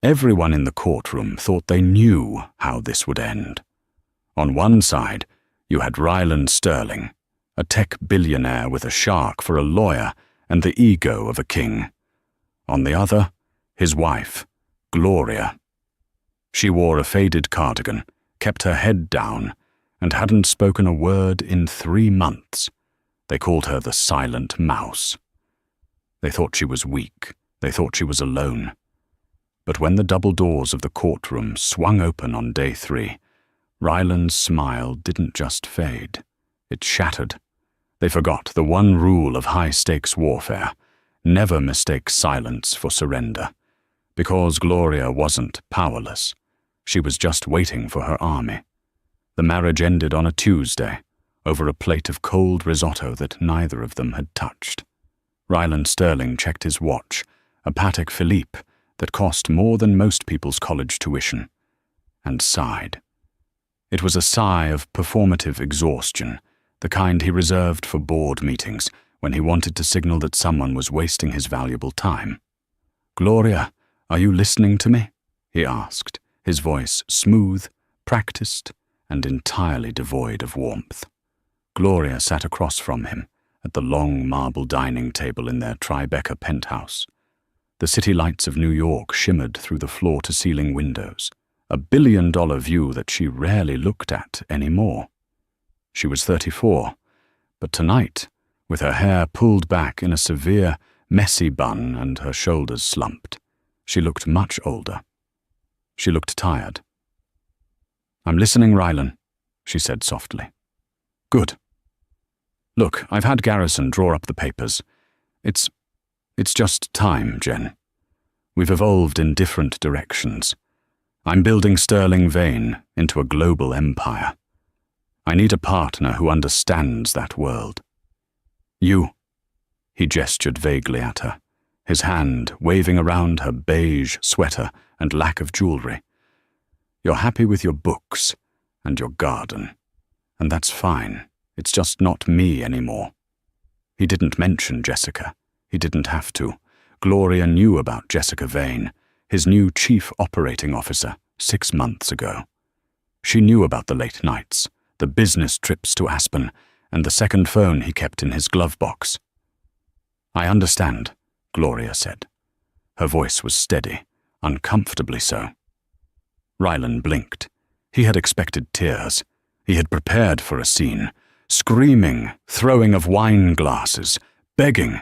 Everyone in the courtroom thought they knew how this would end. On one side, you had Ryland Sterling, a tech billionaire with a shark for a lawyer and the ego of a king. On the other, his wife, Gloria. She wore a faded cardigan, kept her head down, and hadn't spoken a word in 3 months. They called her the Silent Mouse. They thought she was weak. They thought she was alone. But when the double doors of the courtroom swung open on day 3, Ryland's smile didn't just fade. It shattered. They forgot the one rule of high-stakes warfare: never mistake silence for surrender. Because Gloria wasn't powerless. She was just waiting for her army. The marriage ended on a Tuesday, over a plate of cold risotto that neither of them had touched. Ryland Sterling checked his watch, a Patek Philippe that cost more than most people's college tuition, and sighed. It was a sigh of performative exhaustion, the kind he reserved for board meetings when he wanted to signal that someone was wasting his valuable time. "Gloria, are you listening to me?" he asked, his voice smooth, practiced, and entirely devoid of warmth. Gloria sat across from him at the long marble dining table in their Tribeca penthouse. The city lights of New York shimmered through the floor-to-ceiling windows, a billion-dollar view that she rarely looked at anymore. She was 34, but tonight, with her hair pulled back in a severe, messy bun and her shoulders slumped, she looked much older. She looked tired. "I'm listening, Rylan," she said softly. "Good. Look, I've had Garrison draw up the papers. It's just time, Jen. We've evolved in different directions. I'm building Sterling Vane into a global empire. I need a partner who understands that world. You," he gestured vaguely at her, his hand waving around her beige sweater and lack of jewelry. "You're happy with your books and your garden, and that's fine. It's just not me anymore." He didn't mention Jessica. He didn't have to. Gloria knew about Jessica Vane, his new chief operating officer, 6 months ago. She knew about the late nights, the business trips to Aspen, and the second phone he kept in his glove box. "I understand," Gloria said. Her voice was steady, uncomfortably so. Rylan blinked. He had expected tears. He had prepared for a scene, screaming, throwing of wine glasses, begging.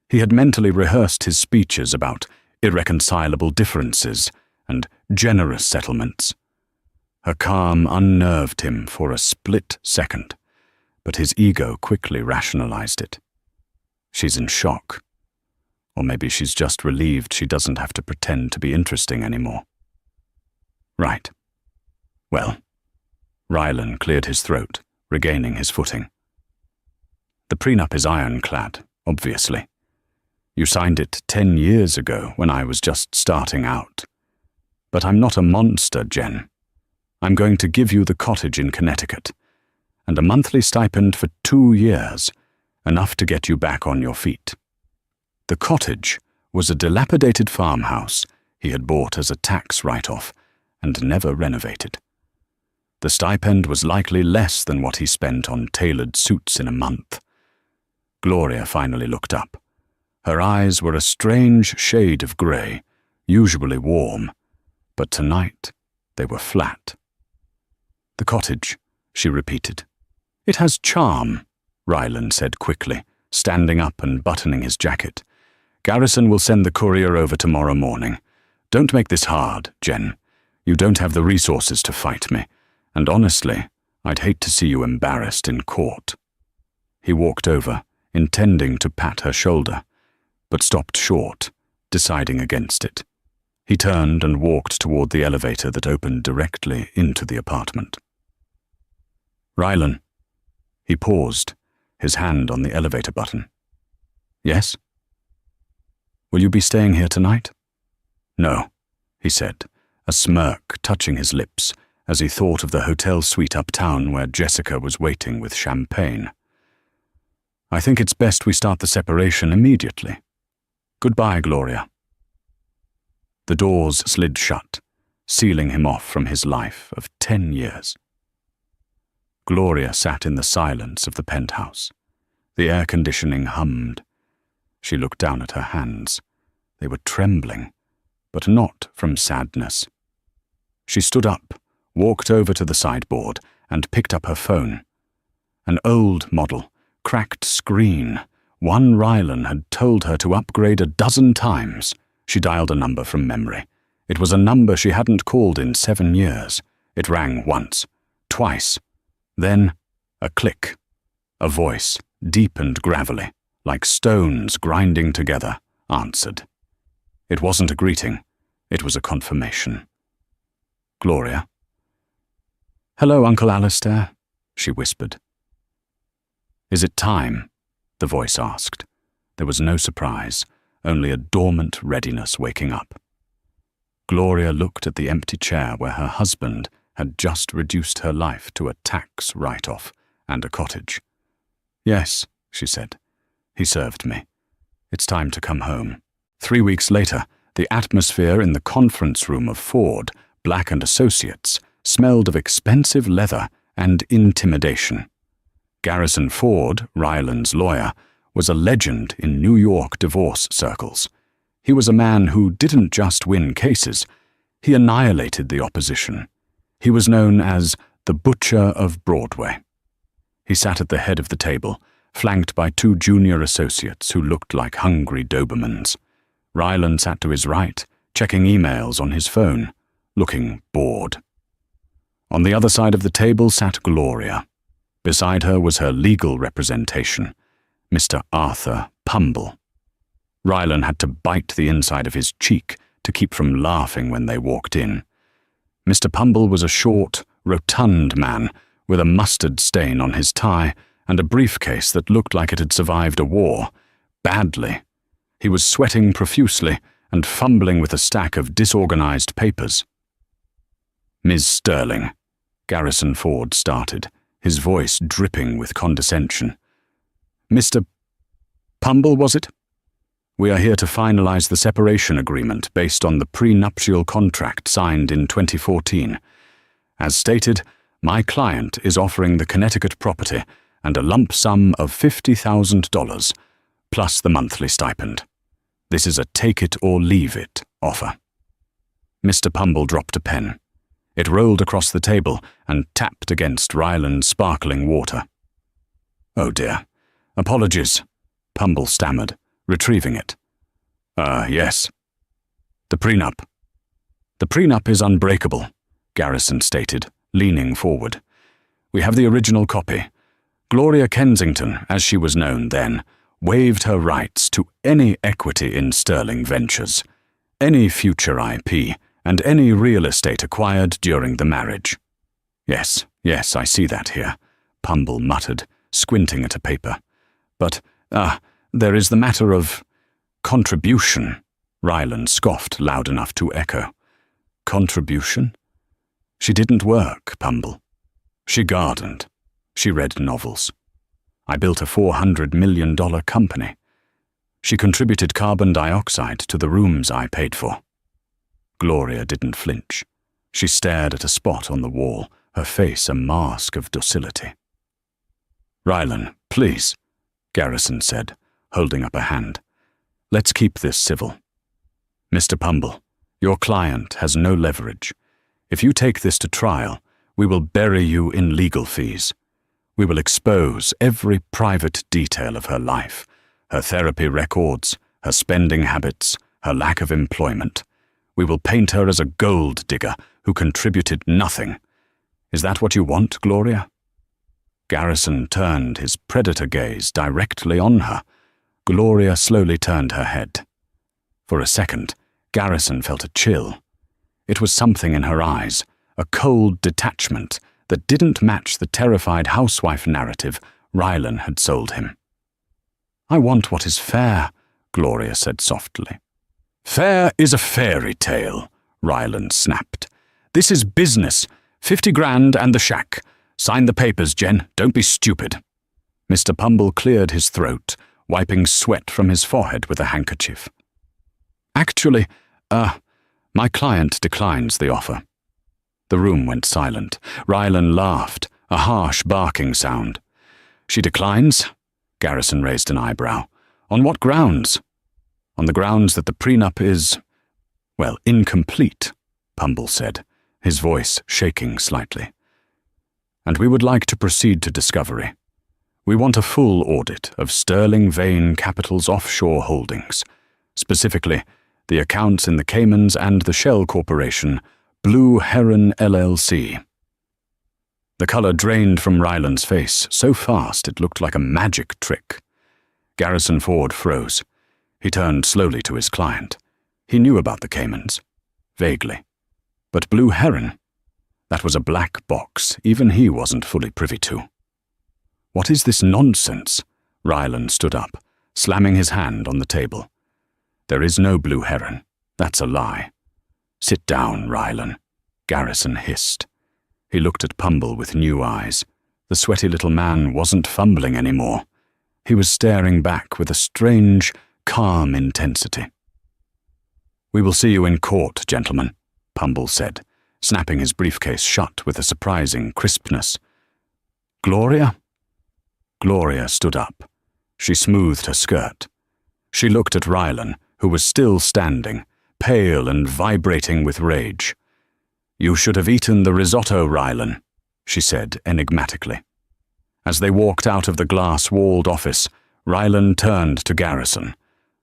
He had mentally rehearsed his speeches about irreconcilable differences and generous settlements. Her calm unnerved him for a split second, but his ego quickly rationalized it. She's in shock. Or maybe she's just relieved she doesn't have to pretend to be interesting anymore. Right. Well, Rylan cleared his throat, regaining his footing. The prenup is ironclad, obviously. You signed it 10 years ago when I was just starting out. But I'm not a monster, Jen. I'm going to give you the cottage in Connecticut, and a monthly stipend for 2 years, enough to get you back on your feet. The cottage was a dilapidated farmhouse he had bought as a tax write-off and never renovated. The stipend was likely less than what he spent on tailored suits in a month. Gloria finally looked up. Her eyes were a strange shade of grey, usually warm, but tonight they were flat. "The cottage," she repeated. "It has charm," Rylan said quickly, standing up and buttoning his jacket. "Garrison will send the courier over tomorrow morning. Don't make this hard, Jen. You don't have the resources to fight me, and honestly, I'd hate to see you embarrassed in court." He walked over, intending to pat her shoulder, but stopped short, deciding against it. He turned and walked toward the elevator that opened directly into the apartment. "Rylan." He paused, his hand on the elevator button. "Yes?" "Will you be staying here tonight?" "No," he said, a smirk touching his lips as he thought of the hotel suite uptown where Jessica was waiting with champagne. "I think it's best we start the separation immediately. Goodbye, Gloria." The doors slid shut, sealing him off from his life of 10 years. Gloria sat in the silence of the penthouse. The air conditioning hummed. She looked down at her hands. They were trembling, but not from sadness. She stood up, walked over to the sideboard, and picked up her phone. An old model, cracked screen. One Rylan had told her to upgrade 12 times. She dialed a number from memory. It was a number she hadn't called in 7 years. It rang once, twice. Then, a click. A voice, deep and gravelly, like stones grinding together, answered. It wasn't a greeting. It was a confirmation. Gloria. "Hello, Uncle Alistair," she whispered. "Is it time?" the voice asked. There was no surprise, only a dormant readiness waking up. Gloria looked at the empty chair where her husband had just reduced her life to a tax write-off and a cottage. "Yes," she said. "He served me. It's time to come home." 3 weeks later, the atmosphere in the conference room of Ford, Black & Associates, smelled of expensive leather and intimidation. Garrison Ford, Rylan's lawyer, was a legend in New York divorce circles. He was a man who didn't just win cases, he annihilated the opposition. He was known as the Butcher of Broadway. He sat at the head of the table, flanked by 2 junior associates who looked like hungry Dobermans. Rylan sat to his right, checking emails on his phone, looking bored. On the other side of the table sat Gloria. Beside her was her legal representation, Mr. Arthur Pumble. Rylan had to bite the inside of his cheek to keep from laughing when they walked in. Mr. Pumble was a short, rotund man with a mustard stain on his tie and a briefcase that looked like it had survived a war, badly. He was sweating profusely and fumbling with a stack of disorganized papers. "Ms. Sterling," Garrison Ford started, his voice dripping with condescension. "Mr. Pumble, was it? We are here to finalize the separation agreement based on the prenuptial contract signed in 2014. As stated, my client is offering the Connecticut property and a lump sum of $50,000, plus the monthly stipend. This is a take-it-or-leave-it offer." Mr. Pumble dropped a pen. It rolled across the table and tapped against Rylan's sparkling water. "Oh dear. Apologies," Pumble stammered, retrieving it. Yes. The prenup." "The prenup is unbreakable," Garrison stated, leaning forward. "We have the original copy. Gloria Kensington, as she was known then, waived her rights to any equity in Sterling Ventures, any future IP, and any real estate acquired during the marriage." Yes, I see that here," Pumble muttered, squinting at a paper. "But, there is the matter of contribution," Rylan scoffed loud enough to echo. "Contribution?" "She didn't work, Pumble. She gardened. She read novels. I built a $400 million company. She contributed carbon dioxide to the rooms I paid for." Gloria didn't flinch. She stared at a spot on the wall, her face a mask of docility. "Rylan, please," Garrison said, holding up a hand. "Let's keep this civil. Mr. Pumble, your client has no leverage. If you take this to trial, we will bury you in legal fees. We will expose every private detail of her life, her therapy records, her spending habits, her lack of employment. We will paint her as a gold digger who contributed nothing. Is that what you want, Gloria?" Garrison turned his predator gaze directly on her. Gloria slowly turned her head. For a second, Garrison felt a chill. It was something in her eyes, a cold detachment that didn't match the terrified housewife narrative Rylan had sold him. "I want what is fair," Gloria said softly. "Fair is a fairy tale," Rylan snapped. "This is business. 50 grand and the shack. Sign the papers, Jen. Don't be stupid." Mr. Pumble cleared his throat, wiping sweat from his forehead with a handkerchief. "Actually, My client declines the offer. The room went silent. Rylan laughed, a harsh barking sound. She declines? Garrison raised an eyebrow. On what grounds? On the grounds that the prenup is, well, incomplete, Pumble said, his voice shaking slightly. And we would like to proceed to discovery. We want a full audit of Sterling Vane Capital's offshore holdings, specifically the accounts in the Caymans and the shell corporation, Blue Heron LLC. The color drained from Ryland's face so fast it looked like a magic trick. Garrison Ford froze. He turned slowly to his client. He knew about the Caymans. Vaguely. But Blue Heron? That was a black box even he wasn't fully privy to. What is this nonsense? Ryland stood up, slamming his hand on the table. There is no Blue Heron. That's a lie. Sit down, Ryland, Garrison hissed. He looked at Pumble with new eyes. The sweaty little man wasn't fumbling anymore. He was staring back with a strange, calm intensity. We will see you in court, gentlemen, Pumble said, snapping his briefcase shut with a surprising crispness. Gloria? Gloria stood up. She smoothed her skirt. She looked at Rylan, who was still standing, pale and vibrating with rage. You should have eaten the risotto, Rylan, she said enigmatically. As they walked out of the glass-walled office, Rylan turned to Garrison.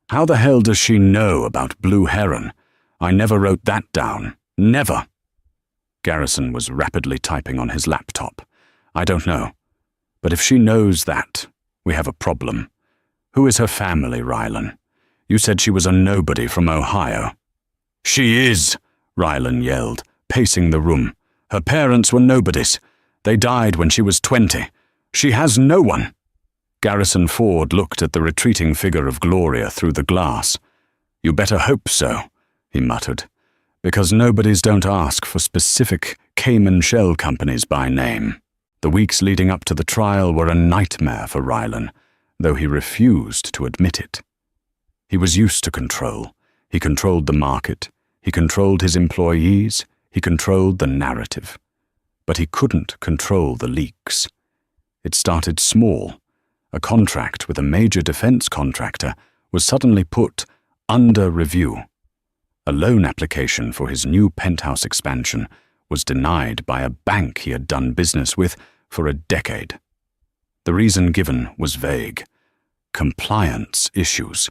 How the hell does she know about Blue Heron? I never wrote that down. Never. Garrison was rapidly typing on his laptop. I don't know. But if she knows that, we have a problem. Who is her family, Rylan? You said she was a nobody from Ohio. She is, Rylan yelled, pacing the room. Her parents were nobodies. They died when she was 20. She has no one. Garrison Ford looked at the retreating figure of Gloria through the glass. You better hope so, he muttered, because nobodies don't ask for specific Cayman shell companies by name. The weeks leading up to the trial were a nightmare for Rylan, though he refused to admit it. He was used to control. He controlled the market. He controlled his employees. He controlled the narrative. But he couldn't control the leaks. It started small. A contract with a major defense contractor was suddenly put under review. A loan application for his new penthouse expansion was denied by a bank he had done business with for a decade. The reason given was vague. Compliance issues.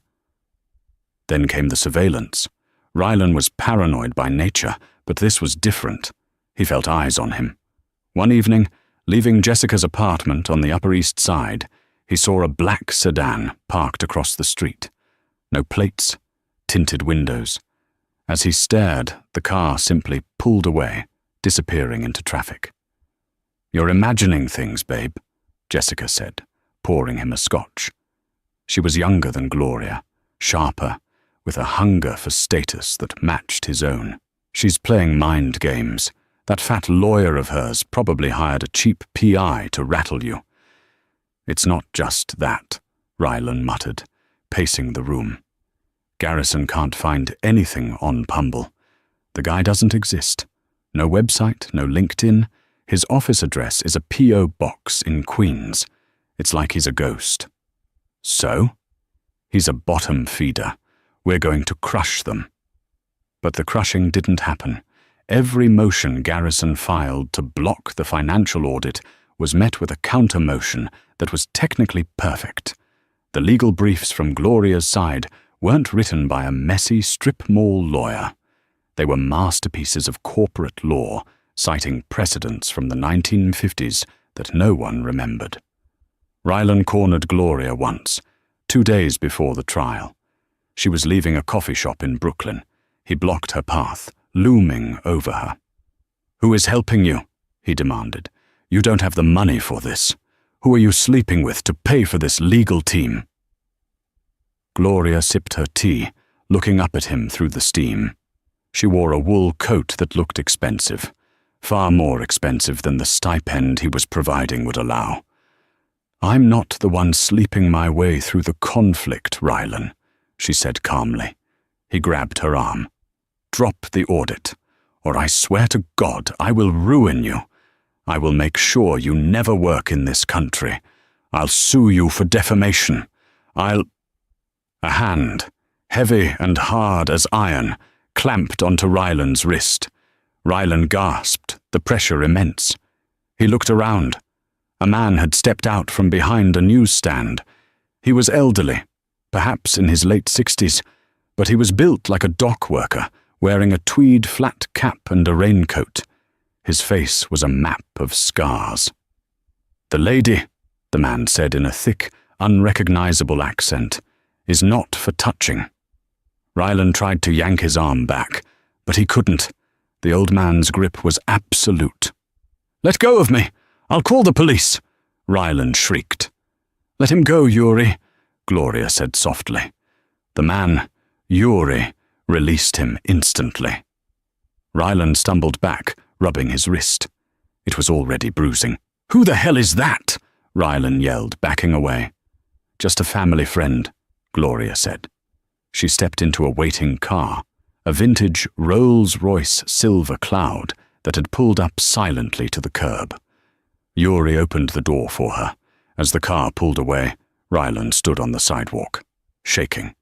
Then came the surveillance. Rylan was paranoid by nature, but this was different. He felt eyes on him. One evening, leaving Jessica's apartment on the Upper East Side, he saw a black sedan parked across the street. No plates, tinted windows. As he stared, the car simply pulled away, disappearing into traffic. You're imagining things, babe, Jessica said, pouring him a scotch. She was younger than Gloria, sharper, with a hunger for status that matched his own. She's playing mind games. That fat lawyer of hers probably hired a cheap PI to rattle you. It's not just that, Rylan muttered, pacing the room. Garrison can't find anything on Pumble. The guy doesn't exist. No website, no LinkedIn. His office address is a P.O. box in Queens. It's like he's a ghost. So? He's a bottom feeder. We're going to crush them. But the crushing didn't happen. Every motion Garrison filed to block the financial audit was met with a counter-motion that was technically perfect. The legal briefs from Gloria's side weren't written by a messy strip mall lawyer. They were masterpieces of corporate law, citing precedents from the 1950s that no one remembered. Rylan cornered Gloria once, 2 days before the trial. She was leaving a coffee shop in Brooklyn. He blocked her path, looming over her. Who is helping you? He demanded. You don't have the money for this. Who are you sleeping with to pay for this legal team? Gloria sipped her tea, looking up at him through the steam. She wore a wool coat that looked expensive, far more expensive than the stipend he was providing would allow. I'm not the one sleeping my way through the conflict, Rylan, she said calmly. He grabbed her arm. drop the audit, or I swear to God I will ruin you. I will make sure you never work in this country. I'll sue you for defamation. A hand, heavy and hard as iron, clamped onto Ryland's wrist. Ryland gasped, the pressure immense. He looked around. A man had stepped out from behind a newsstand. He was elderly, perhaps in his late 60s, but he was built like a dock worker, wearing a tweed flat cap and a raincoat. His face was a map of scars. "The lady," the man said in a thick, unrecognizable accent, "is not for touching." Ryland tried to yank his arm back, but he couldn't. The old man's grip was absolute. "Let go of me! I'll call the police!" Ryland shrieked. "Let him go, Yuri," Gloria said softly. The man, Yuri, released him instantly. Ryland stumbled back, rubbing his wrist. It was already bruising. "Who the hell is that?" Ryland yelled, backing away. "Just a family friend," Gloria said. She stepped into a waiting car, a vintage Rolls-Royce Silver Cloud that had pulled up silently to the curb. Yuri opened the door for her. As the car pulled away, Ryland stood on the sidewalk, shaking.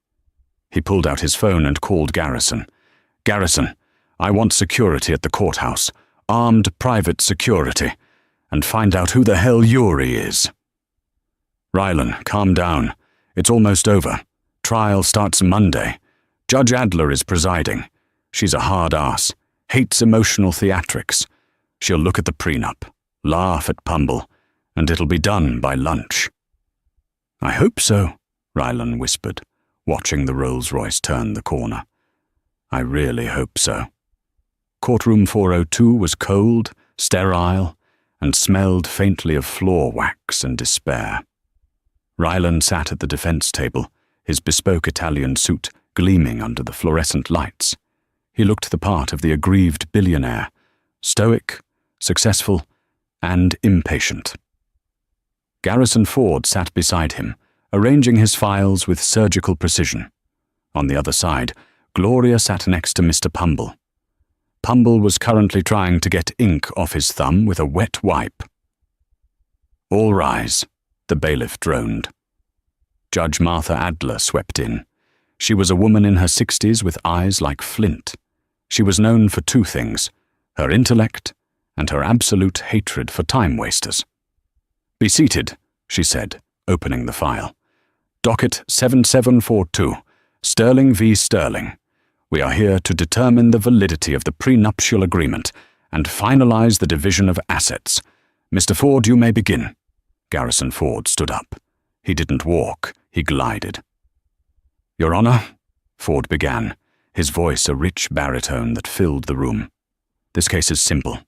He pulled out his phone and called Garrison. "Garrison, I want security at the courthouse, armed private security, and find out who the hell Yuri is." "Ryland, calm down. It's almost over. Trial starts Monday. Judge Adler is presiding. She's a hard ass, hates emotional theatrics. She'll look at the prenup, laugh at Pumble, and it'll be done by lunch." "I hope so," Ryland whispered, watching the Rolls-Royce turn the corner. "I really hope so." Courtroom 402 was cold, sterile, and smelled faintly of floor wax and despair. Ryland sat at the defense table, his bespoke Italian suit gleaming under the fluorescent lights. He looked the part of the aggrieved billionaire, stoic, successful, and impatient. Garrison Ford sat beside him, arranging his files with surgical precision. On the other side, Gloria sat next to Mr. Pumble. Pumble was currently trying to get ink off his thumb with a wet wipe. "All rise," the bailiff droned. Judge Martha Adler swept in. She was a woman in her 60s with eyes like flint. She was known for two things, her intellect and her absolute hatred for time-wasters. "Be seated," she said, opening the file. "Docket 7742, Sterling v. Sterling. We are here to determine the validity of the prenuptial agreement and finalize the division of assets. Mr. Ford, you may begin." Garrison Ford stood up. He didn't walk, he glided. "Your Honor," Ford began, his voice a rich baritone that filled the room. "This case is simple.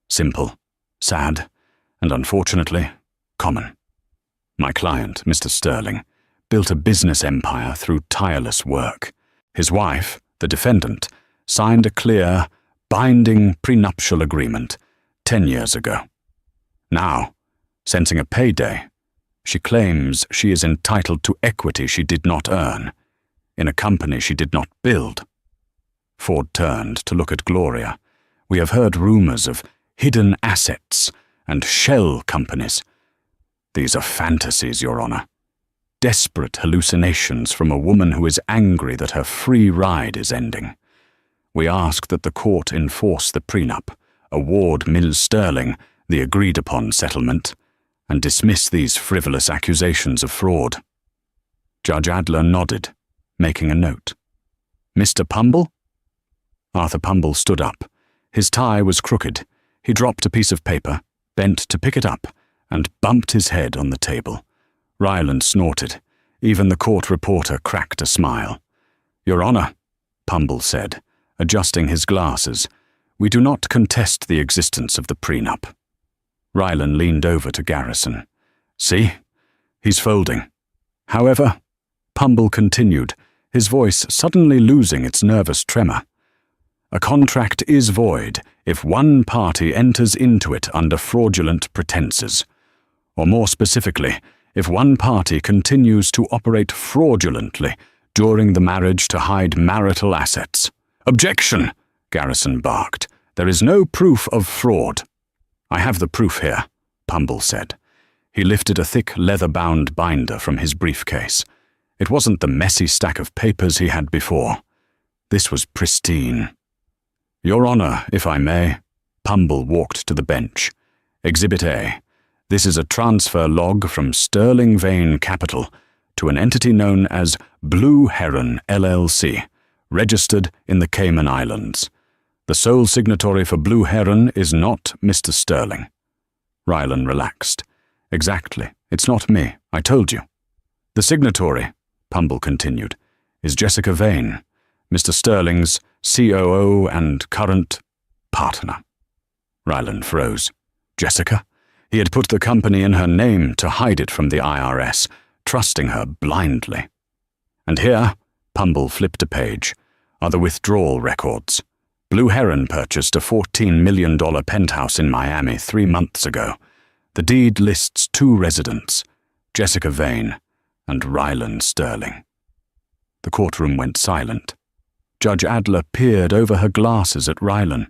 Simple, sad, and unfortunately, common. My client, Mr. Sterling, built a business empire through tireless work. His wife, the defendant, signed a clear, binding prenuptial agreement 10 years ago. Now, sensing a payday, she claims she is entitled to equity she did not earn, in a company she did not build." Ford turned to look at Gloria. "We have heard rumors of hidden assets and shell companies. These are fantasies, Your Honor. Desperate hallucinations from a woman who is angry that her free ride is ending. We ask that the court enforce the prenup, award Ms. Sterling the agreed-upon settlement, and dismiss these frivolous accusations of fraud." Judge Adler nodded, making a note. "Mr. Pumble?" Arthur Pumble stood up. His tie was crooked. He dropped a piece of paper, bent to pick it up, and bumped his head on the table. Ryland snorted. Even the court reporter cracked a smile. "Your Honor," Pumble said, adjusting his glasses, "we do not contest the existence of the prenup." Ryland leaned over to Garrison. "See? He's folding." "However," Pumble continued, his voice suddenly losing its nervous tremor, "a contract is void if one party enters into it under fraudulent pretenses. Or more specifically, if one party continues to operate fraudulently during the marriage to hide marital assets. "Objection!" Garrison barked. "There is no proof of fraud." "I have the proof here," Pumble said. He lifted a thick leather-bound binder from his briefcase. It wasn't the messy stack of papers he had before. This was pristine. "Your Honor, if I may." Pumble walked to the bench. "Exhibit A. This is a transfer log from Sterling Vane Capital to an entity known as Blue Heron LLC, registered in the Cayman Islands. The sole signatory for Blue Heron is not Mr. Sterling." Rylan relaxed. "Exactly. It's not me. I told you." "The signatory," Pumble continued, "is Jessica Vane, Mr. Sterling's COO and current partner." Rylan froze. Jessica? He had put the company in her name to hide it from the IRS, trusting her blindly. "And here," Pumble flipped a page, "are the withdrawal records. Blue Heron purchased a $14 million penthouse in Miami 3 months ago. The deed lists 2 residents, Jessica Vane and Rylan Sterling." The courtroom went silent. Judge Adler peered over her glasses at Rylan.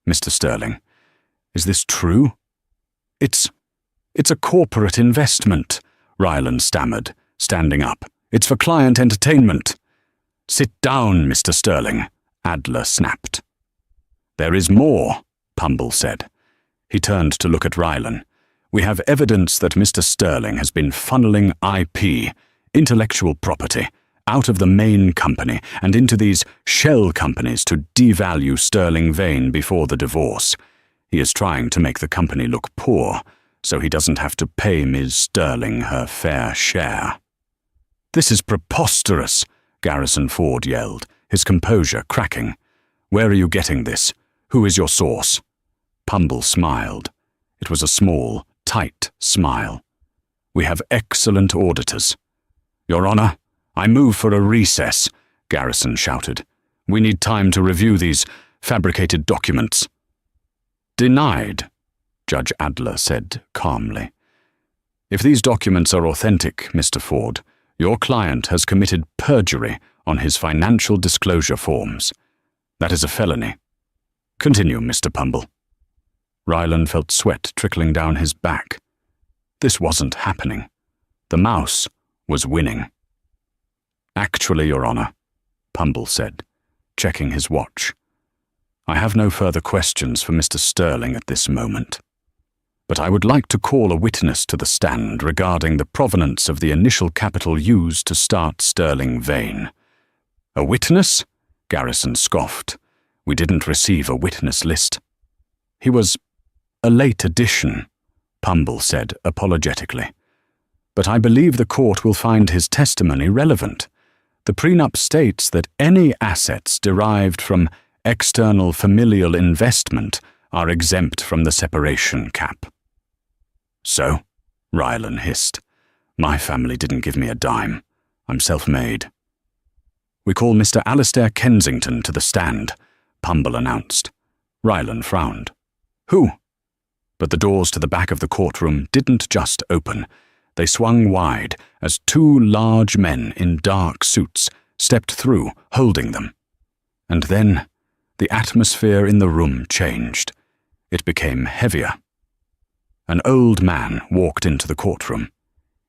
"Mr. Sterling, is this true?" It's a corporate investment," Rylan stammered, standing up. "It's for client entertainment." "Sit down, Mr. Sterling," Adler snapped. "There is more," Pumble said. He turned to look at Rylan. "We have evidence that Mr. Sterling has been funneling IP, intellectual property, out of the main company and into these shell companies to devalue Sterling Vane before the divorce. He is trying to make the company look poor, so he doesn't have to pay Ms. Sterling her fair share." "This is preposterous," Garrison Ford yelled, his composure cracking. "Where are you getting this? Who is your source?" Pumble smiled. It was a small, tight smile. "We have excellent auditors." "Your Honor, I move for a recess," Garrison shouted. "We need time to review these fabricated documents." "Denied," Judge Adler said calmly. "If these documents are authentic, Mr. Ford, your client has committed perjury on his financial disclosure forms. That is a felony. Continue, Mr. Pumble." Rylan felt sweat trickling down his back. This wasn't happening. The mouse was winning. "Actually, Your Honor," Pumble said, checking his watch, "I have no further questions for Mr. Sterling at this moment. But I would like to call a witness to the stand regarding the provenance of the initial capital used to start Sterling Vane." "A witness?" Garrison scoffed. "We didn't receive a witness list." "He was a late addition," Pumble said apologetically. "But I believe the court will find his testimony relevant. The prenup states that any assets derived from external familial investment are exempt from the separation cap." "So?" Rylan hissed. "My family didn't give me a dime. I'm self-made." "We call Mr. Alistair Kensington to the stand," Pumble announced. Rylan frowned. "Who?" But the doors to the back of the courtroom didn't just open. They swung wide as 2 large men in dark suits stepped through, holding them. And then the atmosphere in the room changed. It became heavier. An old man walked into the courtroom.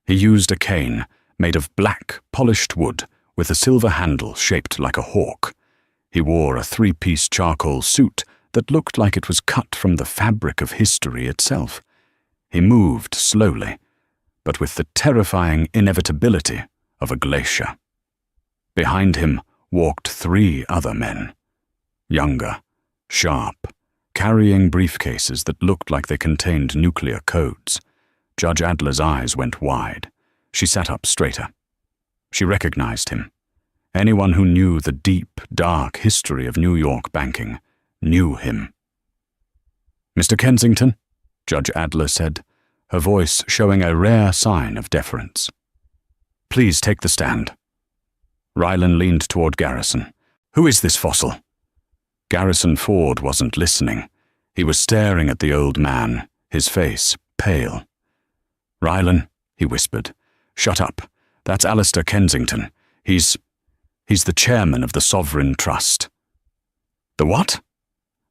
He used a cane made of black, polished wood with a silver handle shaped like a hawk. He wore a 3-piece charcoal suit that looked like it was cut from the fabric of history itself. He moved slowly, but with the terrifying inevitability of a glacier. Behind him walked 3 other men. Younger, sharp, carrying briefcases that looked like they contained nuclear codes. Judge Adler's eyes went wide. She sat up straighter. She recognized him. Anyone who knew the deep, dark history of New York banking knew him. "Mr. Kensington," Judge Adler said, her voice showing a rare sign of deference. "Please take the stand." Rylan leaned toward Garrison. "Who is this fossil?" Garrison Ford wasn't listening. He was staring at the old man, his face pale. "Rylan," he whispered, "shut up. That's Alistair Kensington. He's the chairman of the Sovereign Trust." The what?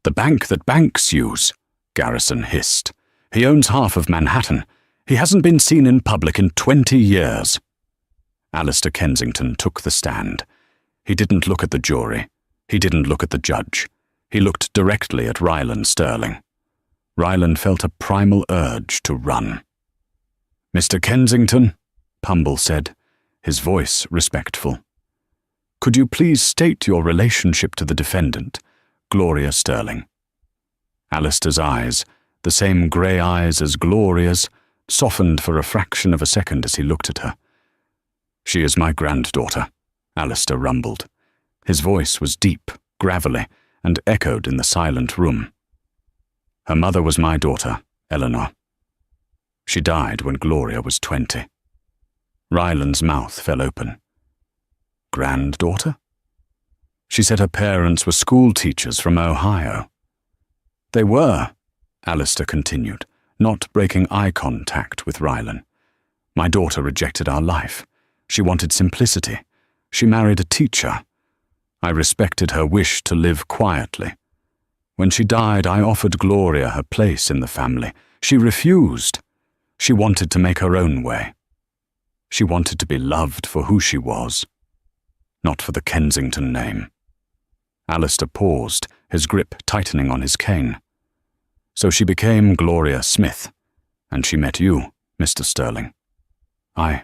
The bank that banks use, Garrison hissed. He owns half of Manhattan. He hasn't been seen in public in 20 years. Alistair Kensington took the stand. He didn't look at the jury. He didn't look at the judge. He looked directly at Ryland Sterling. Ryland felt a primal urge to run. "Mr. Kensington," Pumble said, his voice respectful. "Could you please state your relationship to the defendant, Gloria Sterling?" Alistair's eyes, the same grey eyes as Gloria's, softened for a fraction of a second as he looked at her. "She is my granddaughter," Alistair rumbled. His voice was deep, gravelly, and echoed in the silent room. "Her mother was my daughter, Eleanor. She died when Gloria was 20. Ryland's mouth fell open. "Granddaughter?" She said her parents were school teachers from Ohio. "They were," Alistair continued, not breaking eye contact with Ryland. "My daughter rejected our life. She wanted simplicity. She married a teacher. I respected her wish to live quietly. When she died, I offered Gloria her place in the family. She refused. She wanted to make her own way. She wanted to be loved for who she was, not for the Kensington name." Alistair paused, his grip tightening on his cane. "So she became Gloria Smith, and she met you, Mr. Sterling." I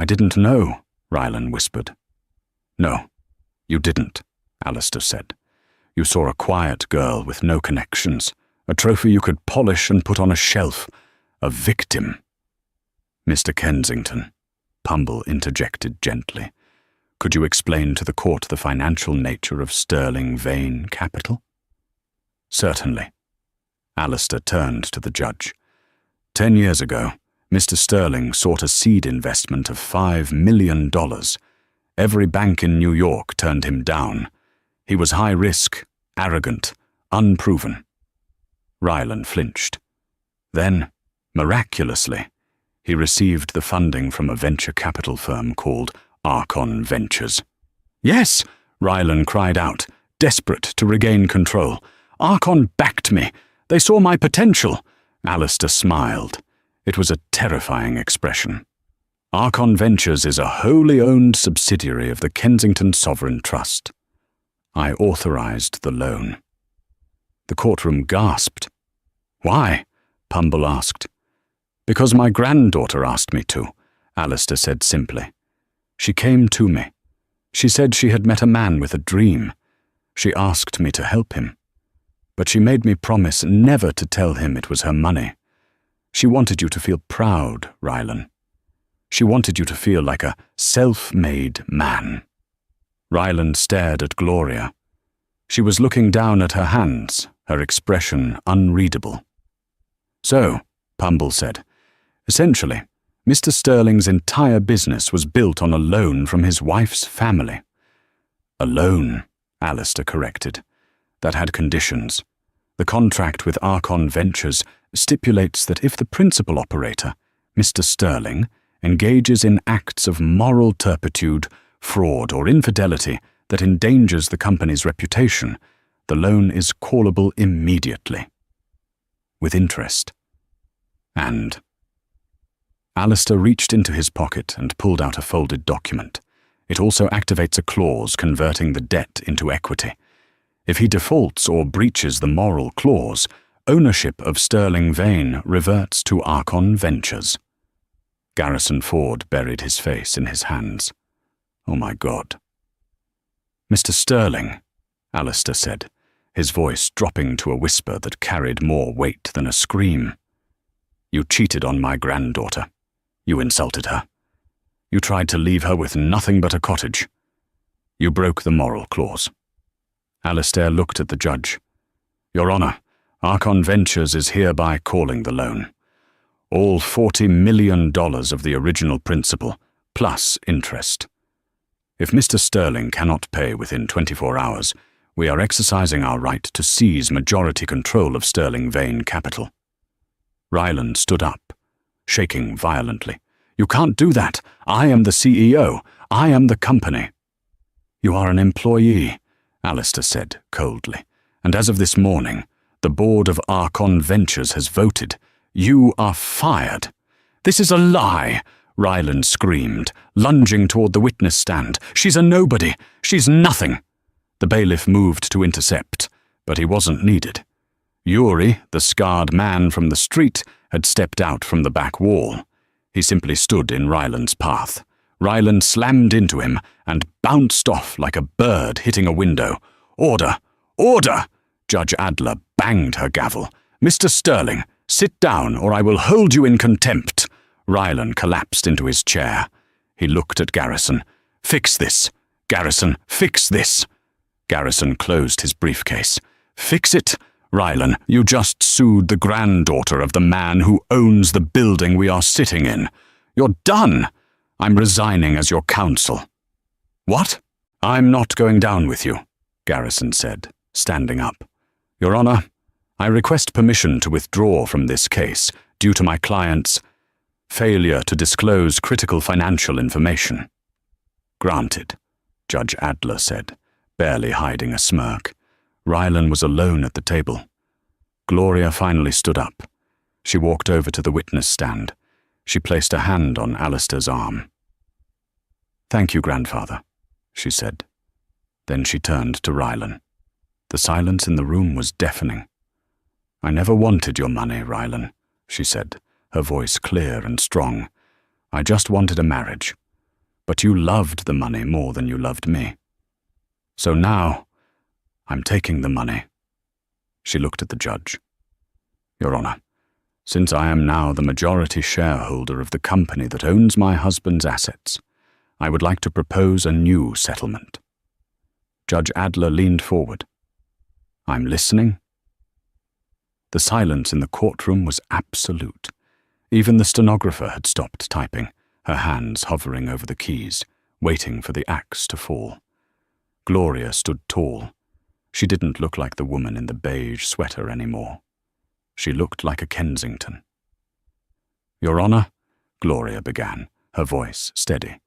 didn't know," Ryland whispered. "No, you didn't," Alistair said. "You saw a quiet girl with no connections, a trophy you could polish and put on a shelf, a victim." "Mr. Kensington," Pumble interjected gently, "could you explain to the court the financial nature of Sterling Vane Capital?" "Certainly." Alistair turned to the judge. 10 years ago, Mr. Sterling sought a seed investment of $5 million. Every bank in New York turned him down. He was high risk, arrogant, unproven. Ryland flinched. Then, miraculously, he received the funding from a venture capital firm called Archon Ventures. "Yes," Ryland cried out, desperate to regain control. "Archon backed me. They saw my potential." Alistair smiled. It was a terrifying expression. "Archon Ventures is a wholly owned subsidiary of the Kensington Sovereign Trust. I authorized the loan." The courtroom gasped. "Why?" Pumble asked. "Because my granddaughter asked me to," Alistair said simply. "She came to me. She said she had met a man with a dream. She asked me to help him. But she made me promise never to tell him it was her money. She wanted you to feel proud, Ryland. She wanted you to feel like a self-made man." Ryland stared at Gloria. She was looking down at her hands, her expression unreadable. "So," Pumble said, "essentially, Mr. Sterling's entire business was built on a loan from his wife's family." "A loan," Alistair corrected. "That had conditions. The contract with Archon Ventures stipulates that if the principal operator, Mr. Sterling, engages in acts of moral turpitude, fraud, or infidelity that endangers the company's reputation, the loan is callable immediately. With interest. And Alistair reached into his pocket and pulled out a folded document. It also activates a clause converting the debt into equity. If he defaults or breaches the moral clause, ownership of Sterling Vane reverts to Archon Ventures. Garrison Ford buried his face in his hands. "Oh my God." "Mr. Sterling," Alistair said, his voice dropping to a whisper that carried more weight than a scream. "You cheated on my granddaughter. You insulted her. You tried to leave her with nothing but a cottage. You broke the moral clause." Alistair looked at the judge. "Your Honor, Archon Ventures is hereby calling the loan. All $40 million of the original principal, plus interest. If Mr. Sterling cannot pay within 24 hours, we are exercising our right to seize majority control of Sterling Vane Capital." Ryland stood up, shaking violently. "You can't do that. I am the CEO. I am the company." "You are an employee," Alistair said coldly. "And as of this morning, the board of Archon Ventures has voted. You are fired." "This is a lie," Ryland screamed, lunging toward the witness stand. "She's a nobody. She's nothing." The bailiff moved to intercept, but he wasn't needed. Yuri, the scarred man from the street, had stepped out from the back wall. He simply stood in Ryland's path. Ryland slammed into him and bounced off like a bird hitting a window. "Order! Order!" Judge Adler banged her gavel. "Mr. Sterling, sit down or I will hold you in contempt." Ryland collapsed into his chair. He looked at Garrison. "Fix this. Garrison, fix this." Garrison closed his briefcase. "Fix it? Ryland, you just sued the granddaughter of the man who owns the building we are sitting in. You're done. I'm resigning as your counsel." "What?" "I'm not going down with you," Garrison said, standing up. "Your Honor, I request permission to withdraw from this case due to my client's failure to disclose critical financial information." "Granted," Judge Adler said, barely hiding a smirk. Ryland was alone at the table. Gloria finally stood up. She walked over to the witness stand. She placed a hand on Alistair's arm. "Thank you, grandfather," she said. Then she turned to Ryland. The silence in the room was deafening. "I never wanted your money, Ryland," she said, her voice clear and strong. "I just wanted a marriage. But you loved the money more than you loved me. So now, I'm taking the money." She looked at the judge. "Your Honor, since I am now the majority shareholder of the company that owns my husband's assets, I would like to propose a new settlement." Judge Adler leaned forward. "I'm listening." The silence in the courtroom was absolute. Even the stenographer had stopped typing, her hands hovering over the keys, waiting for the axe to fall. Gloria stood tall. She didn't look like the woman in the beige sweater anymore. She looked like a Kensington. "Your Honor," Gloria began, her voice steady.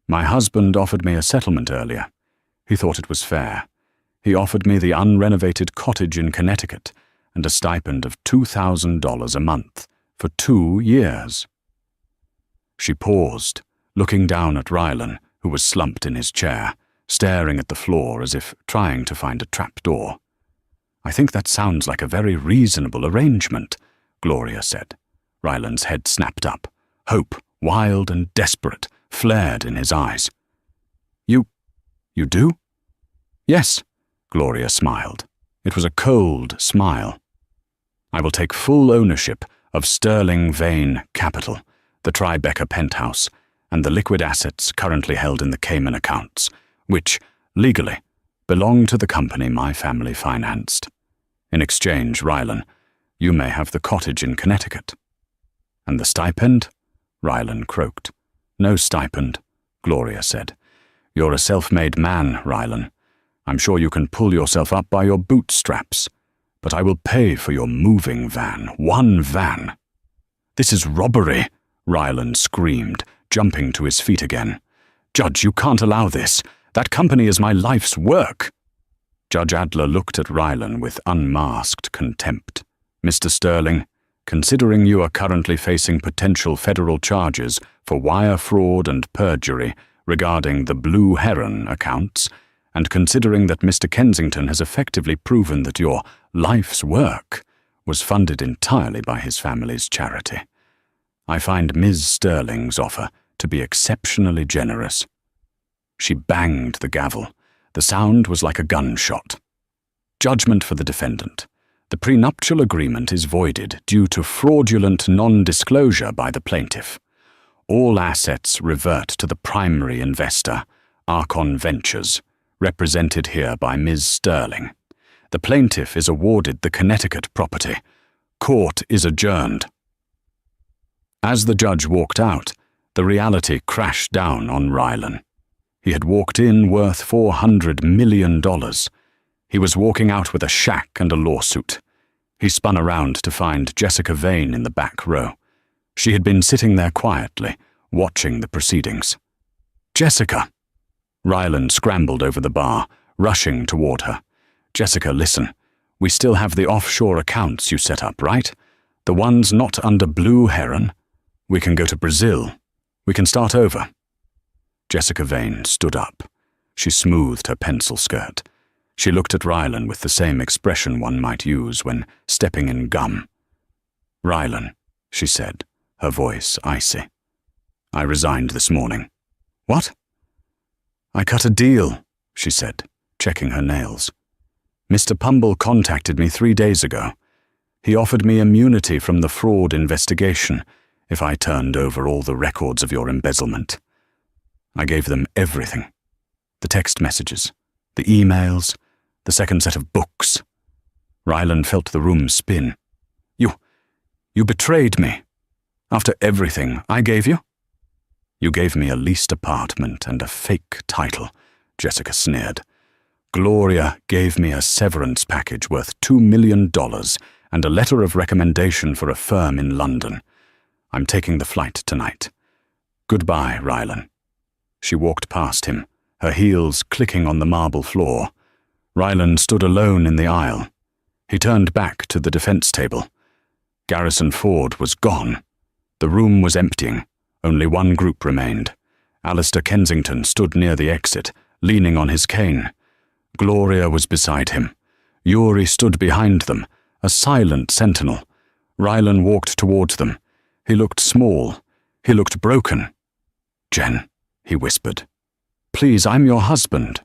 "My husband offered me a settlement earlier. He thought it was fair. He offered me the unrenovated cottage in Connecticut and a stipend of $2,000 a month for 2 years. She paused, looking down at Ryland, who was slumped in his chair, staring at the floor as if trying to find a trapdoor. "I think that sounds like a very reasonable arrangement," Gloria said. Ryland's head snapped up. Hope, wild and desperate, flared in his eyes. You do?" "Yes," Gloria smiled. It was a cold smile. "I will take full ownership of Sterling Vane Capital, the Tribeca penthouse, and the liquid assets currently held in the Cayman accounts, which, legally, belong to the company my family financed. In exchange, Ryland, you may have the cottage in Connecticut." "And the stipend?" Ryland croaked. "No stipend," Gloria said. "You're a self-made man, Ryland. I'm sure you can pull yourself up by your bootstraps. But I will pay for your moving van, 1 van." "This is robbery," Ryland screamed, jumping to his feet again. "Judge, you can't allow this. That company is my life's work." Judge Adler looked at Ryland with unmasked contempt. "Mr. Sterling, considering you are currently facing potential federal charges for wire fraud and perjury regarding the Blue Heron accounts, and considering that Mr. Kensington has effectively proven that your life's work was funded entirely by his family's charity, I find Ms. Sterling's offer to be exceptionally generous." She banged the gavel. The sound was like a gunshot. "Judgment for the defendant. The prenuptial agreement is voided due to fraudulent non-disclosure by the plaintiff. All assets revert to the primary investor, Archon Ventures, represented here by Ms. Sterling. The plaintiff is awarded the Connecticut property. Court is adjourned." As the judge walked out, the reality crashed down on Ryland. He had walked in worth $400 million. He was walking out with a shack and a lawsuit. He spun around to find Jessica Vane in the back row. She had been sitting there quietly, watching the proceedings. "Jessica!" Ryland scrambled over the bar, rushing toward her. "Jessica, listen. We still have the offshore accounts you set up, right? The ones not under Blue Heron. We can go to Brazil. We can start over." Jessica Vane stood up. She smoothed her pencil skirt. She looked at Rylan with the same expression one might use when stepping in gum. "Rylan," she said, her voice icy. "I resigned this morning." "What?" "I cut a deal," she said, checking her nails. "Mr. Pumble contacted me 3 days ago. He offered me immunity from the fraud investigation if I turned over all the records of your embezzlement. I gave them everything. The text messages, the emails, the second set of books." Rylan felt the room spin. You betrayed me. After everything I gave you?" "You gave me a leased apartment and a fake title," Jessica sneered. "Gloria gave me a severance package worth $2 million and a letter of recommendation for a firm in London. I'm taking the flight tonight. Goodbye, Rylan." She walked past him, her heels clicking on the marble floor. Rylan stood alone in the aisle. He turned back to the defense table. Garrison Ford was gone. The room was emptying. Only one group remained. Alistair Kensington stood near the exit, leaning on his cane. Gloria was beside him. Yuri stood behind them, a silent sentinel. Rylan walked towards them. He looked small. He looked broken. "Jen," he whispered. "Please, I'm your husband.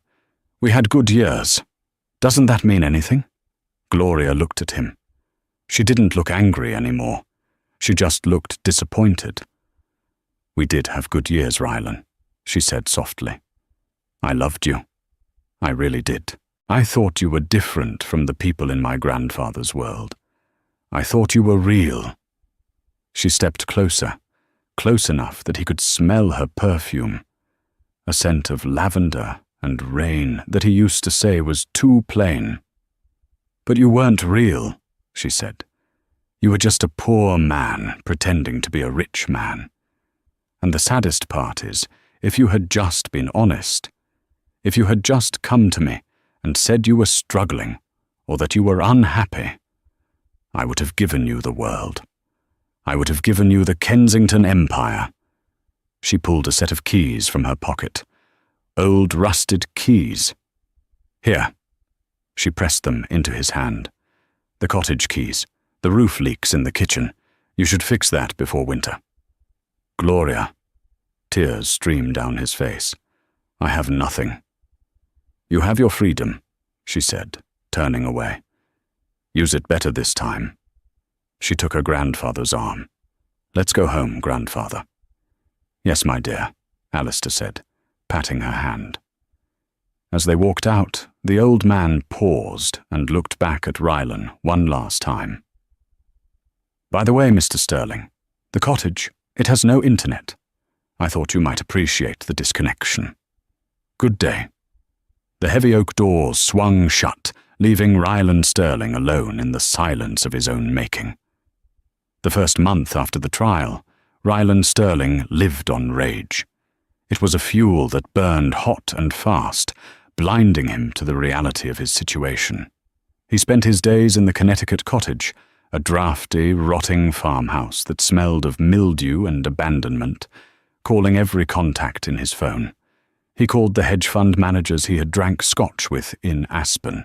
We had good years. Doesn't that mean anything?" Gloria looked at him. She didn't look angry anymore. She just looked disappointed. "We did have good years, Rylan," she said softly. "I loved you. I really did. I thought you were different from the people in my grandfather's world. I thought you were real." She stepped closer, close enough that he could smell her perfume, a scent of lavender and rain that he used to say was too plain. "But you weren't real," she said. "You were just a poor man pretending to be a rich man. And the saddest part is, if you had just been honest, if you had just come to me and said you were struggling or that you were unhappy, I would have given you the world. I would have given you the Kensington Empire." She pulled a set of keys from her pocket. Old rusted keys. "Here." She pressed them into his hand. "The cottage keys. The roof leaks in the kitchen. You should fix that before winter." "Gloria." Tears streamed down his face. "I have nothing." "You have your freedom," she said, turning away. "Use it better this time." She took her grandfather's arm. "Let's go home, grandfather." "Yes, my dear," Alistair said, patting her hand. As they walked out, the old man paused and looked back at Rylan one last time. "By the way, Mr. Sterling, the cottage, it has no internet. I thought you might appreciate the disconnection. Good day." The heavy oak doors swung shut, leaving Rylan Sterling alone in the silence of his own making. The first month after the trial, Rylan Sterling lived on rage. It was a fuel that burned hot and fast, blinding him to the reality of his situation. He spent his days in the Connecticut cottage, a drafty, rotting farmhouse that smelled of mildew and abandonment, calling every contact in his phone. He called the hedge fund managers he had drank scotch with in Aspen.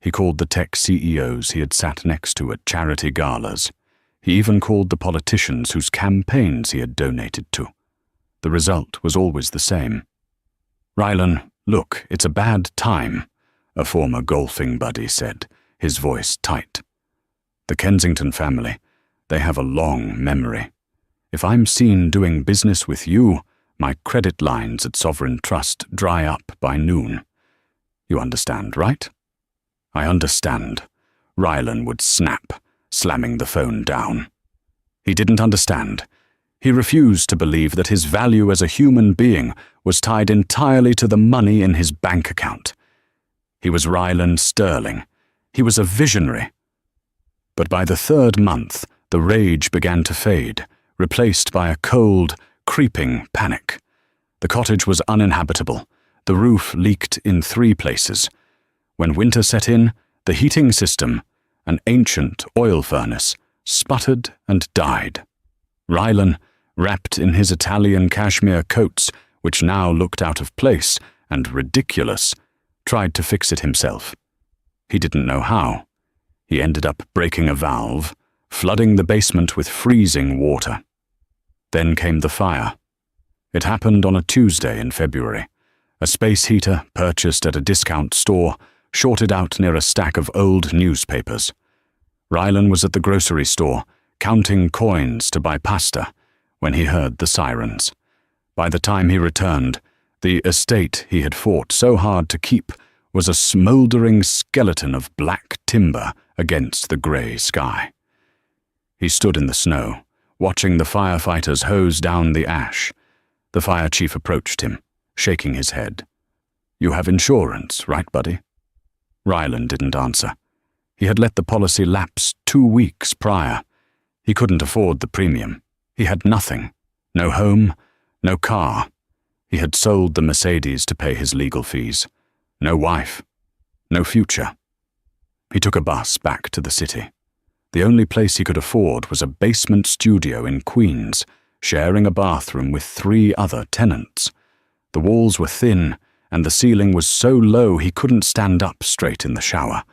He called the tech CEOs he had sat next to at charity galas. He even called the politicians whose campaigns he had donated to. The result was always the same. "Rylan, look, it's a bad time," a former golfing buddy said, his voice tight. "The Kensington family, they have a long memory. If I'm seen doing business with you, my credit lines at Sovereign Trust dry up by noon. You understand, right?" "I understand," Rylan would snap, slamming the phone down. He didn't understand. He refused to believe that his value as a human being was tied entirely to the money in his bank account. He was Rylan Sterling. He was a visionary. But by the third month, the rage began to fade, replaced by a cold, creeping panic. The cottage was uninhabitable. The roof leaked in 3 places. When winter set in, the heating system, an ancient oil furnace, sputtered and died. Rylan, wrapped in his Italian cashmere coats, which now looked out of place and ridiculous, tried to fix it himself. He didn't know how. He ended up breaking a valve, flooding the basement with freezing water. Then came the fire. It happened on a Tuesday in February. A space heater, purchased at a discount store, shorted out near a stack of old newspapers. Rylan was at the grocery store, counting coins to buy pasta, when he heard the sirens. By the time he returned, the estate he had fought so hard to keep was a smouldering skeleton of black timber against the grey sky. He stood in the snow, watching the firefighters hose down the ash. The fire chief approached him, shaking his head. "You have insurance, right, buddy?" Rylan didn't answer. He had let the policy lapse 2 weeks prior. He couldn't afford the premium. He had nothing. No home, no car. He had sold the Mercedes to pay his legal fees. No wife. No future. He took a bus back to the city. The only place he could afford was a basement studio in Queens, sharing a bathroom with 3 other tenants. The walls were thin, and the ceiling was so low he couldn't stand up straight in the shower.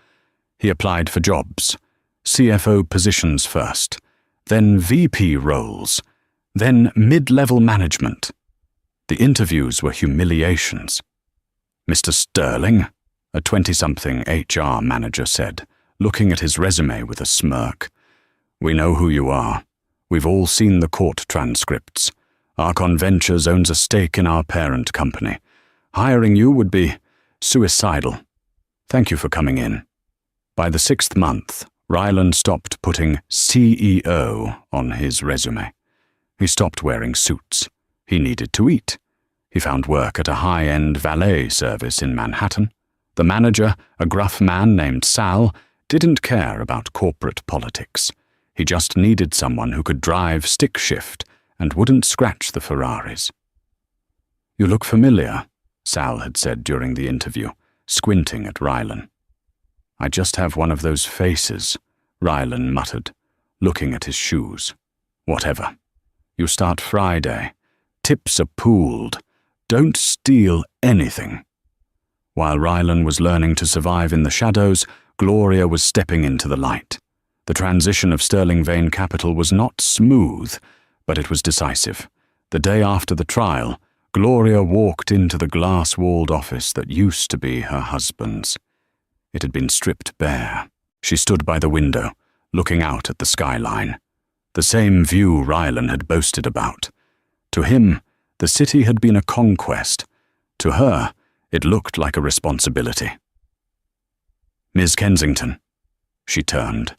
He applied for jobs. CFO positions first, then VP roles, then mid-level management. The interviews were humiliations. "Mr. Sterling," a 20-something HR manager said, looking at his resume with a smirk, "we know who you are. We've all seen the court transcripts. Archon Ventures owns a stake in our parent company. Hiring you would be suicidal. Thank you for coming in." By the 6th month, Rylan stopped putting CEO on his resume. He stopped wearing suits. He needed to eat. He found work at a high-end valet service in Manhattan. The manager, a gruff man named Sal, didn't care about corporate politics. He just needed someone who could drive stick shift and wouldn't scratch the Ferraris. "You look familiar," Sal had said during the interview, squinting at Rylan. "I just have one of those faces," Rylan muttered, looking at his shoes. "Whatever. You start Friday. Tips are pooled. Don't steal anything." While Rylan was learning to survive in the shadows, Gloria was stepping into the light. The transition of Sterling Vane Capital was not smooth, but it was decisive. The day after the trial, Gloria walked into the glass-walled office that used to be her husband's. It had been stripped bare. She stood by the window, looking out at the skyline. The same view Rylan had boasted about. To him, the city had been a conquest. To her, it looked like a responsibility. "Ms. Kensington." She turned.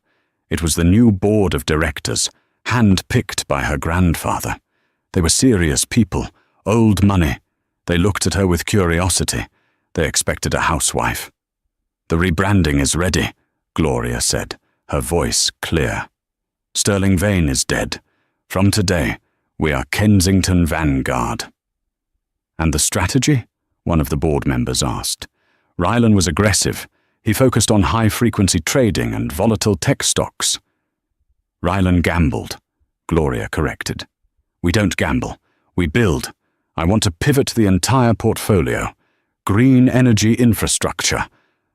It was the new board of directors, hand-picked by her grandfather. They were serious people, old money. They looked at her with curiosity. They expected a housewife. "The rebranding is ready," Gloria said, her voice clear. "Sterling Vane is dead. From today, we are Kensington Vanguard." "And the strategy?" one of the board members asked. Rylan was aggressive. He focused on high-frequency trading and volatile tech stocks. "Rylan gambled," Gloria corrected. "We don't gamble. We build. I want to pivot the entire portfolio. Green energy infrastructure,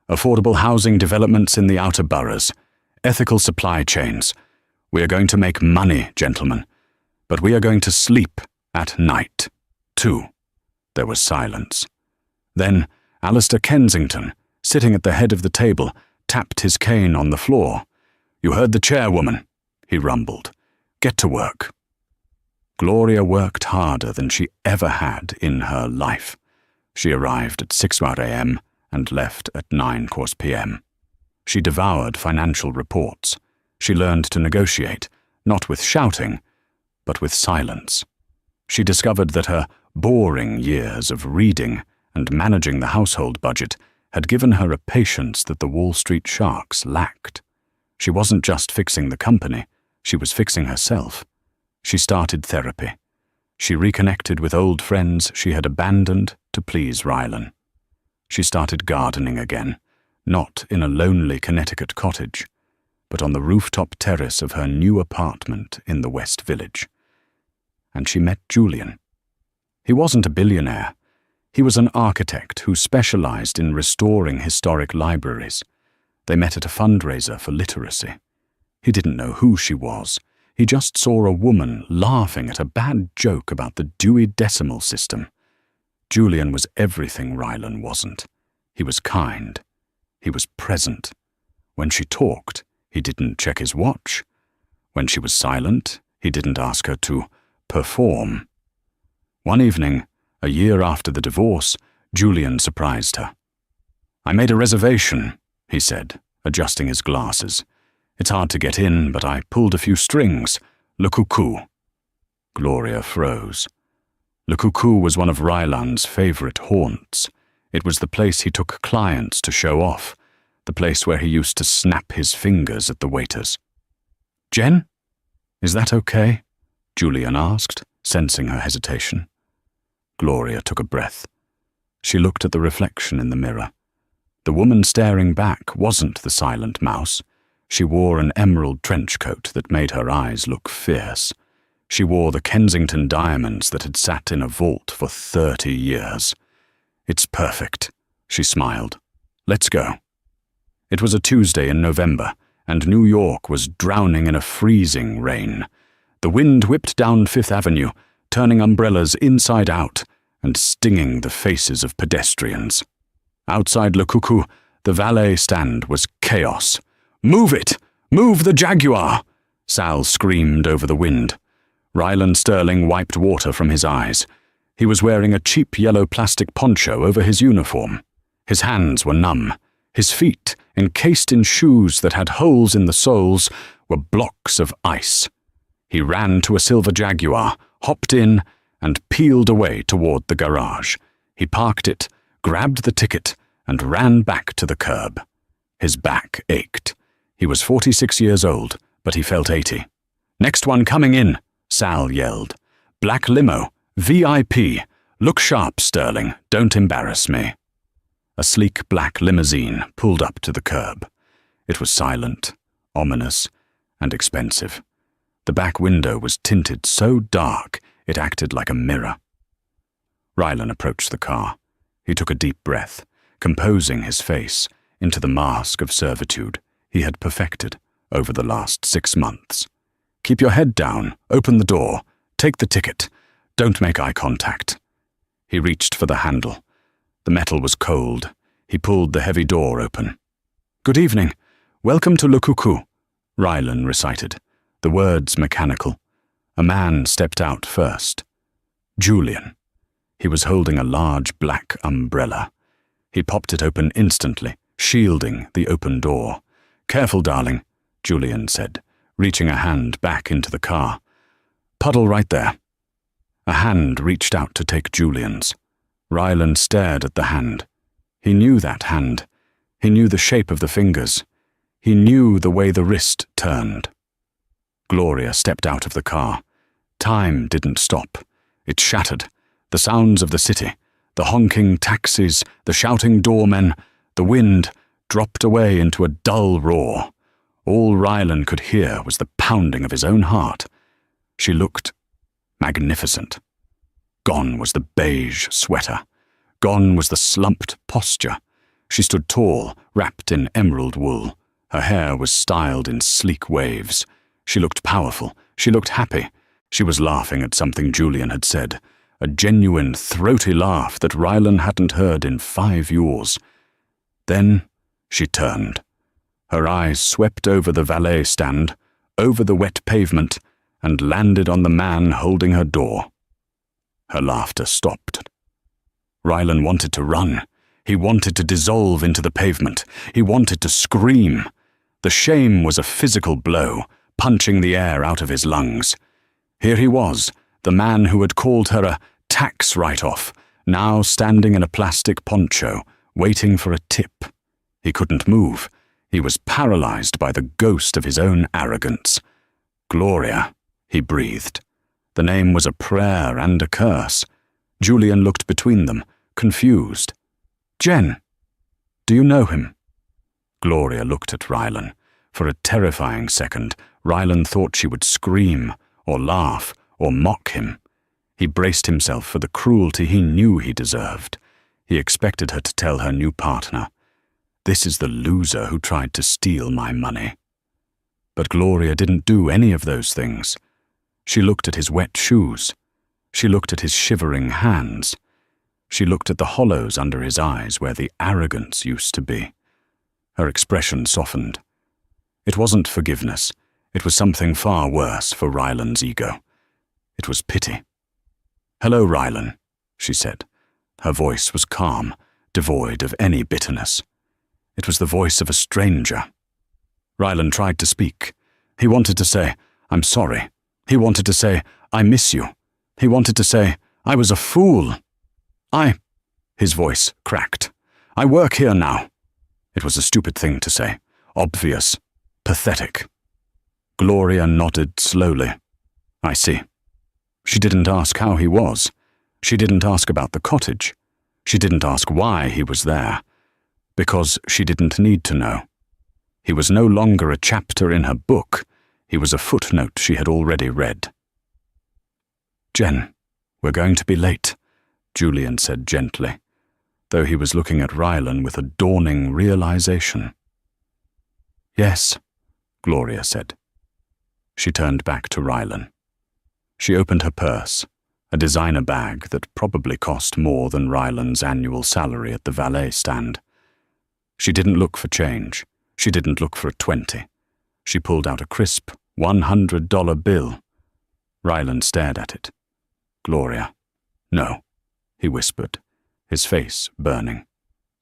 affordable housing developments in the outer boroughs, ethical supply chains. We are going to make money, gentlemen, but we are going to sleep at night, too." There was silence. Then Alistair Kensington, sitting at the head of the table, tapped his cane on the floor. "You heard the chairwoman," he rumbled. "Get to work." Gloria worked harder than she ever had in her life. She arrived at 6 a.m. and left at 9 p.m. She devoured financial reports. She learned to negotiate, not with shouting, but with silence. She discovered that her boring years of reading and managing the household budget had given her a patience that the Wall Street sharks lacked. She wasn't just fixing the company, she was fixing herself. She started therapy. She reconnected with old friends she had abandoned to please Rylan. She started gardening again, not in a lonely Connecticut cottage, but on the rooftop terrace of her new apartment in the West Village. And she met Julian. He wasn't a billionaire. He was an architect who specialized in restoring historic libraries. They met at a fundraiser for literacy. He didn't know who she was. He just saw a woman laughing at a bad joke about the Dewey Decimal System. Julian was everything Rylan wasn't. He was kind. He was present. When she talked, he didn't check his watch. When she was silent, he didn't ask her to perform. One evening, a year after the divorce, Julian surprised her. "I made a reservation," he said, adjusting his glasses. "It's hard to get in, but I pulled a few strings. Le Coucou." Gloria froze. Le Coucou was one of Rylan's favorite haunts. It was the place he took clients to show off, the place where he used to snap his fingers at the waiters. "Jen? Is that okay?" Julian asked, sensing her hesitation. Gloria took a breath. She looked at the reflection in the mirror. The woman staring back wasn't the silent mouse. She wore an emerald trench coat that made her eyes look fierce. She wore the Kensington diamonds that had sat in a vault for 30 years. "It's perfect," she smiled. "Let's go." It was a Tuesday in November, and New York was drowning in a freezing rain. The wind whipped down Fifth Avenue, turning umbrellas inside out and stinging the faces of pedestrians. Outside Le Coucou, the valet stand was chaos. "Move it! Move the Jaguar!" Sal screamed over the wind. Rylan Sterling wiped water from his eyes. He was wearing a cheap yellow plastic poncho over his uniform. His hands were numb. His feet, encased in shoes that had holes in the soles, were blocks of ice. He ran to a silver Jaguar, hopped in, and peeled away toward the garage. He parked it, grabbed the ticket, and ran back to the curb. His back ached. He was 46 years old, but he felt 80. "Next one coming in," Sal yelled. "Black limo, VIP. Look sharp, Sterling. Don't embarrass me." A sleek black limousine pulled up to the curb. It was silent, ominous, and expensive. The back window was tinted so dark it acted like a mirror. Rylan approached the car. He took a deep breath, composing his face into the mask of servitude he had perfected over the last 6 months. "Keep your head down, open the door, take the ticket, don't make eye contact." He reached for the handle. The metal was cold. He pulled the heavy door open. "Good evening. Welcome to Le Coucou," Rylan recited, the words mechanical. A man stepped out first. Julian. He was holding a large black umbrella. He popped it open instantly, shielding the open door. "Careful, darling," Julian said, reaching a hand back into the car. "Puddle right there." A hand reached out to take Julian's. Rylan stared at the hand. He knew that hand. He knew the shape of the fingers. He knew the way the wrist turned. Gloria stepped out of the car. Time didn't stop. It shattered. The sounds of the city, the honking taxis, the shouting doormen, the wind dropped away into a dull roar. All Rylan could hear was the pounding of his own heart. She looked magnificent. Gone was the beige sweater. Gone was the slumped posture. She stood tall, wrapped in emerald wool. Her hair was styled in sleek waves. She looked powerful. She looked happy. She was laughing at something Julian had said, a genuine, throaty laugh that Rylan hadn't heard in 5 years. Then she turned. Her eyes swept over the valet stand, over the wet pavement, and landed on the man holding her door. Her laughter stopped. Rylan wanted to run. He wanted to dissolve into the pavement. He wanted to scream. The shame was a physical blow, punching the air out of his lungs. Here he was, the man who had called her a tax write-off, now standing in a plastic poncho, waiting for a tip. He couldn't move. He was paralyzed by the ghost of his own arrogance. "Gloria," he breathed. The name was a prayer and a curse. Julian looked between them, confused. "Jen, do you know him?" Gloria looked at Rylan. For a terrifying second, Rylan thought she would scream, or laugh, or mock him. He braced himself for the cruelty he knew he deserved. He expected her to tell her new partner, "This is the loser who tried to steal my money." But Gloria didn't do any of those things. She looked at his wet shoes. She looked at his shivering hands. She looked at the hollows under his eyes where the arrogance used to be. Her expression softened. It wasn't forgiveness. It was something far worse for Rylan's ego. It was pity. "Hello, Rylan," she said. Her voice was calm, devoid of any bitterness. It was the voice of a stranger. Rylan tried to speak. He wanted to say, "I'm sorry." He wanted to say, "I miss you." He wanted to say, "I was a fool." His voice cracked. "I work here now." It was a stupid thing to say. Obvious. Pathetic. Gloria nodded slowly. "I see." She didn't ask how he was. She didn't ask about the cottage. She didn't ask why he was there. Because she didn't need to know. He was no longer a chapter in her book. He was a footnote she had already read. "Jen, we're going to be late," Julian said gently, though he was looking at Rylan with a dawning realization. "Yes," Gloria said. She turned back to Rylan. She opened her purse, a designer bag that probably cost more than Rylan's annual salary at the valet stand. She didn't look for change. She didn't look for a 20. She pulled out a crisp $100 bill. Rylan stared at it. "Gloria." "No," he whispered, his face burning.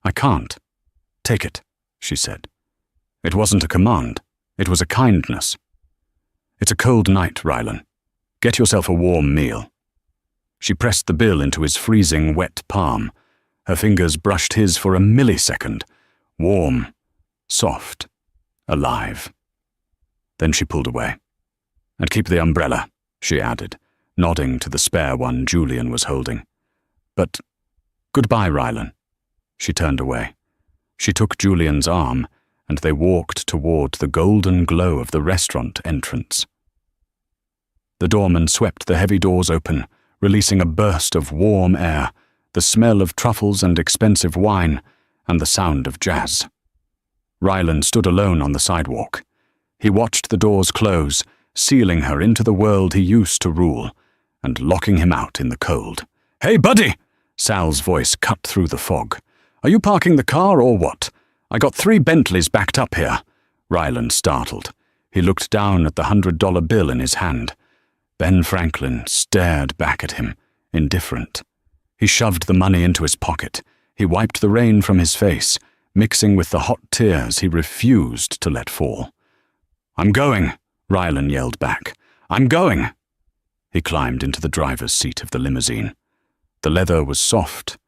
"I can't." "Take it," she said. It wasn't a command. It was a kindness. "It's a cold night, Rylan. Get yourself a warm meal." She pressed the bill into his freezing, wet palm. Her fingers brushed his for a millisecond. Warm, soft, alive. Then she pulled away. "And keep the umbrella," she added, nodding to the spare one Julian was holding. "But goodbye, Rylan." She turned away. She took Julian's arm, and they walked toward the golden glow of the restaurant entrance. The doorman swept the heavy doors open, releasing a burst of warm air, the smell of truffles and expensive wine, and the sound of jazz. Rylan stood alone on the sidewalk. He watched the doors close, sealing her into the world he used to rule, and locking him out in the cold. "Hey, buddy!" Sal's voice cut through the fog. "Are you parking the car or what? I got 3 Bentleys backed up here." Rylan startled. He looked down at the $100 bill in his hand. Ben Franklin stared back at him, indifferent. He shoved the money into his pocket. He wiped the rain from his face, mixing with the hot tears he refused to let fall. "I'm going," Rylan yelled back. "I'm going." He climbed into the driver's seat of the limousine. The leather was soft.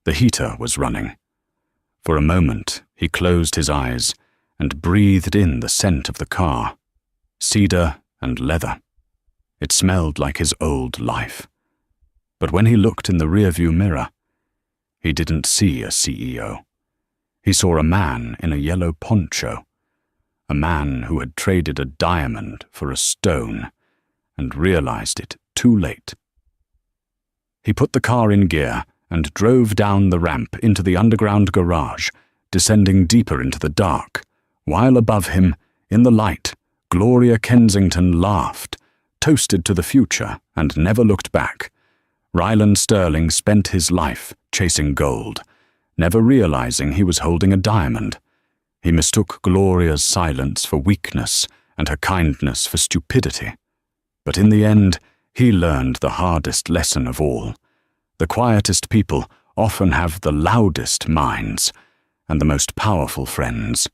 The heater was running. For a moment, he closed his eyes and breathed in the scent of the car, cedar and leather. It smelled like his old life. But when he looked in the rearview mirror, he didn't see a CEO. He saw a man in a yellow poncho, a man who had traded a diamond for a stone and realized it too late. He put the car in gear and drove down the ramp into the underground garage, descending deeper into the dark, while above him, in the light, Gloria Kensington laughed, toasted to the future, and never looked back. Rylan Sterling spent his life chasing gold, never realizing he was holding a diamond. He mistook Gloria's silence for weakness and her kindness for stupidity. But in the end, he learned the hardest lesson of all. The quietest people often have the loudest minds and the most powerful friends.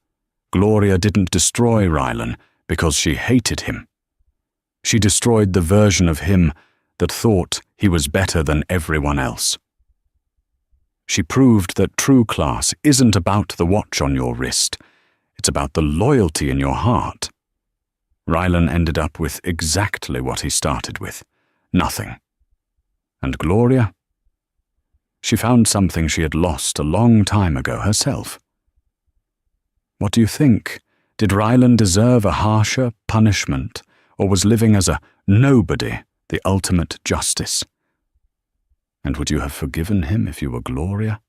Gloria didn't destroy Rylan because she hated him. She destroyed the version of him that thought he was better than everyone else. She proved that true class isn't about the watch on your wrist. It's about the loyalty in your heart. Rylan ended up with exactly what he started with, nothing. And Gloria? She found something she had lost a long time ago herself. What do you think? Did Rylan deserve a harsher punishment, or was living as a nobody the ultimate justice? And would you have forgiven him if you were Gloria?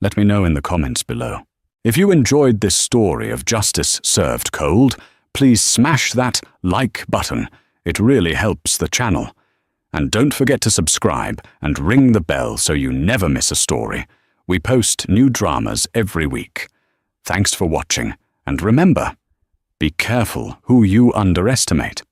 Let me know in the comments below. If you enjoyed this story of justice served cold, please smash that like button. It really helps the channel. And don't forget to subscribe and ring the bell so you never miss a story. We post new dramas every week. Thanks for watching, and remember, be careful who you underestimate.